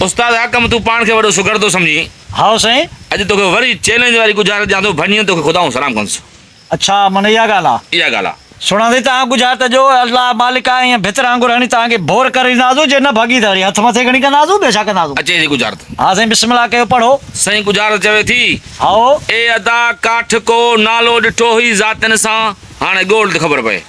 उस्ताद हकम तू पान खे वॾो शुगर थो सम्झी। हाँ साईं। अॼु तोखे वरी चैलेंज वारी गुज़ारिश ॾियां थो, भञी तोखे ख़ुदा सलाम कंसि। अच्छा माना इहा ॻाल्हि आहे। इहा ॻाल्हि आहे। सुणा थी तव्हां गुज़ारत जो अल्लाह मालिक आहे ईअं भितर वांगुरु हणी तव्हांखे बोर करे ॾींदासूं जे न भाॻीदारी हथ मथे खणी कंदासूं ॿियो छा कंदासूं। अचे थी गुज़ारत। हा साईं बिस्मिल्लाह कयो पढ़ो। साईं गुज़ारत चवे थी आओ ए अदा काठ को नालो ॾिठो हुई ज़ातिन सां, हाणे ॻोल्ह थी ख़बर पए।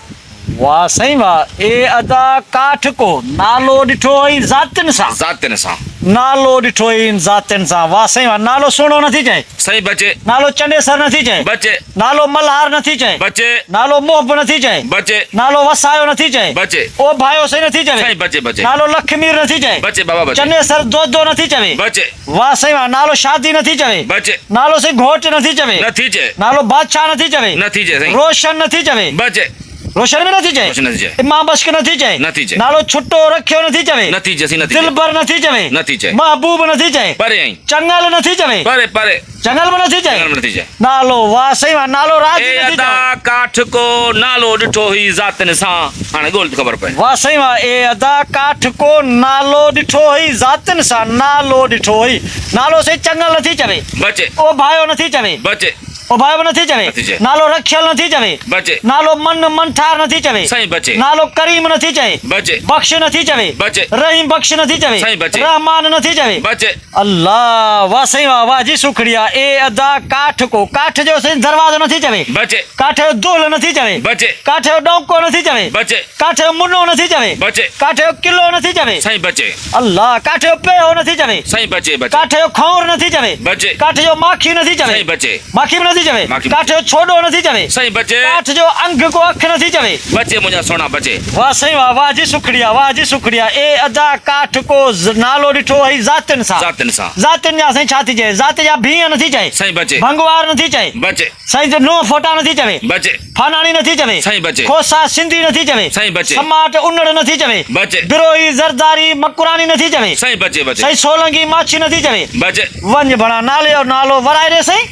वाह साईं वाह। ए अदा काठ को नालो ॾिठो हुई ज़ातिन सां। ज़ातिन सां नालो ॾिठो हुई ज़ातिन सां। वाह साईं वाह। नालो सुहिणो नथी चए। सही बचे नालो चंडेसर नथी चए। बचे नालो मल्हार नथी चए। बचे नालो मोहब नथी चए। बचे नालो वसायो नथी चए। बचे ओ भायो सही नथी चवे। सही बचे बचे नालो लखमीर नथी चए। बचे बाबा बचे चंडेसर दोदो नथी चवे। बचे वाह साईं वाह। नालो शादी नथी चवे। बचे नालो साईं घोट नथी चवे। नथी चए नालो बादशाह नथी चवे। नथी चए साईं। रोशन नथी चवे। बचे रोशन में नथी चए। रोशन नथी चए। इमाम बख्श नथी चए। नथी चए। नालो छुट्टो रखियो नथी चवे। नथी चए नथी चए दिलबर नथी चवे। नथी चए। महबूब नथी चए। परे आई चंगल नथी चवे। परे परे चंगल में नथी चए। चंगल में नथी चए। नालो वाह सही वाह। नालो राज ए नथी अदा चवे। काठ को नालो ॾिठो हुई ज़ातिन सां, हाणे ॻोल्ह थी ख़बर पए। वाह सही वाह। ए अदा काठ को नालो ॾिठो हुई ज़ातिन सां। नालो ॾिठो हुई। नालो सही चंगल नथी चवे। बचे ओ भायो नथी चवे। बचे ओ भायो नथी चवे। नथी चए। नालो रखियल नथी चवे। बचे नालो मन मनठार नथी चवे। सही बचे नालो करीम नथी चवे। बचे बख्श नथी चवे। बचे रहीम बख्श नथी चवे। सही बचे। रहमान नथी चवे। बचे अल्लाह वाह सही वाह। वाह जी शुक्रिया। ए अदा काठ को काठ जो सही दरवाज़ो नथी चवे। बचे काठ जो दोल नथी चवे। बचे काठ जो डोंको नथी चवे। बचे काठ जो मुनो नथी चवे। बचे काठ जो किलो नथी चवे। सही बचे अल्लाह काठ जो पेहो नथी चवे। सही बचे बचे काठ जो खौर नथी चवे। बचे काठ जो माखी नथी चवे। सही बचे माखी भी नथी चवे। माखी काठ जो छोडो नथी चवे। सही बचे काठ जो अंग को अख नथी चवे। बचे मुंहिंजा सोना बचे। वाह सही वाह। वाह जी शुक्रिया। वाह जी शुक्रिया। ए अदा काठ को नालो ॾिठो हुई ज़ातिन सां। ज़ातिन सां ज़ातिन जा साईं छा थी चए। ज़ात जा भीह नथी चए। सही बचे भंगवार नथी चए। बचे साईं जो नो फोटा नथी चवे। बचे फानानी नथी चवे। सही बचे खोसा सिंधी नथी चवे। सही बचे समाट उन्नड़ नथी चवे। बचे बिरोही ज़रदारी मकुरानी नथी चवे। सही बचे बचे साईं सोलंगी माछी नथी चवे। बचे वंज भणा नाले जो नालो वराए ॾे साईं।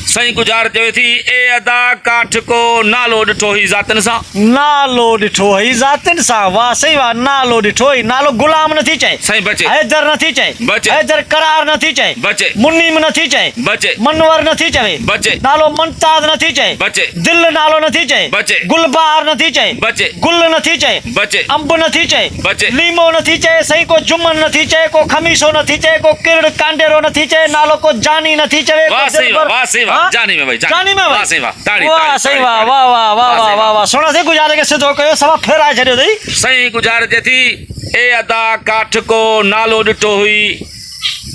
सही गुज़ार चवे थी ए अदा काठ को नालो ॾिठो हुई ज़ातिन सां। नालो ॾिठो हुई ज़ातिन सां। वाह सही वाह। नालो ॾिठो हुई। नालो गुलाम नथी चए। सही बचे हैदर नथी चए। बचे हैदर करार नथी चए। बचे मुनीम नथी चए। बचे मनवर नथी चवे। बचे नालो मुमताज नथी चए। बचे दिल नालो नथी चए। बचे गुलबहार नथी चए। बचे गुल नथी चए। बचे अंब नथी चए। बचे लीमो नथी चए। सही को जुमन नथी चए। को खमीसो नथी चए। को किरड़ कांडेरो नथी चए। नालो को जानी नथी चवे। वाह सही वाह वाह सही वाह। हाँ? जानी में भाई जानी में भाई। वाह सही वाह। ताड़ी वाह सही वाह। वाह वाह वाह वाह वाह वाह। सुणा से गुज़ारे के सिधो कयो सवा फेराए छॾियो अथई। सही गुज़ार चए थी ए अदा काठ को नालो ॾिठो हुई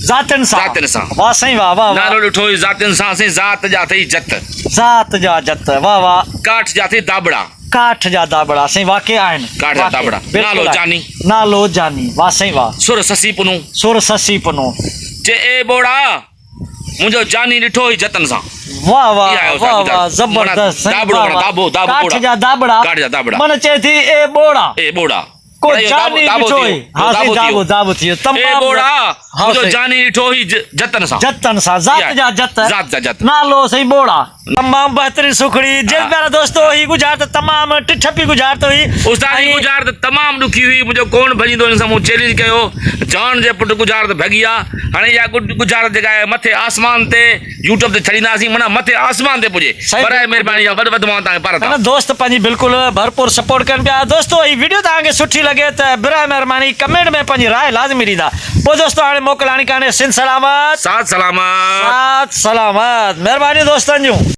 ज़ातिन सां। ज़ातिन सां। वाह सही वाह वाह वाह। नालो ॾिठो हुई ज़ातिन सां। साईं ज़ात जा अथई जत, ज़ात जा जत। वाह वाह। काठ जा अथई दाबड़ा। काठ जा दाबड़ा साईं वाक़ई आहिनि। काठ जा वाक़ई, दाबड़ा। बिल्कुलु नालो आहे। जानी। नालो जानी। वाह सही वाह। सुर ससी पुनू सुर ससी पुनो। चे ए बोड़ा मुंहिंजो जानी ॾिठो हुई जतन सां। वाह वाह इहा आहे वाह उस्ताद वाह गुज़ार। ज़बरदस्त सही दाबड़ो वाह, माना वाह। दाबो दाबो काठ बोड़ा। जा दाबड़ा। काठ जा दाबड़ा। मन चए थी ए बोड़ा ए बोड़ा को पर इहो जानी दाबो ॾिठो थियो। हुई। हा दाबो साईं दाबो थियो। दाबो थियो। ए तमामु बोड़ा हा मुंहिंजो साईं। जानी ॾिठो हुई जतन सां। जतन सां। ज़ात जा जत। ज़ात जा जत। नालो सही बोड़ा। तमामु बहितरीन सुखड़ी। जे प्यारा दोस्तो ही गुज़ारत तमामु टिठपी गुज़ारत हुई। उस्ताद जी गुज़ारत तमामु ॾुखी हुई। मुंहिंजो कोन भॼींदो हिन सां मूं चैलेंज कयो। जॉन जे पुटु गुज़ारत भॻी आहे। हाणे इहा गुज़ारत जेका आहे मथे आसमान ते यूट्यूब ते छॾींदासीं। माना मथे आसमान ते पुॼे। सही बराए महिरबानी आहे वधि वधि मां तव्हांखे पारां है ना दोस्त पंहिंजी बिल्कुलु भरपूर सपोर्ट कनि पिया। दोस्तो ही वीडियो तव्हांखे सुठी लॻे त बिराए महिरबानी कमेंट में पंहिंजी राय लाज़मी ॾींदा। पोइ दोस्तो हाणे मोकिलाणी कान्हे। सिंध सलामत। साथ सलामत। साथ सलामत। महिरबानी दोस्तनि जूं।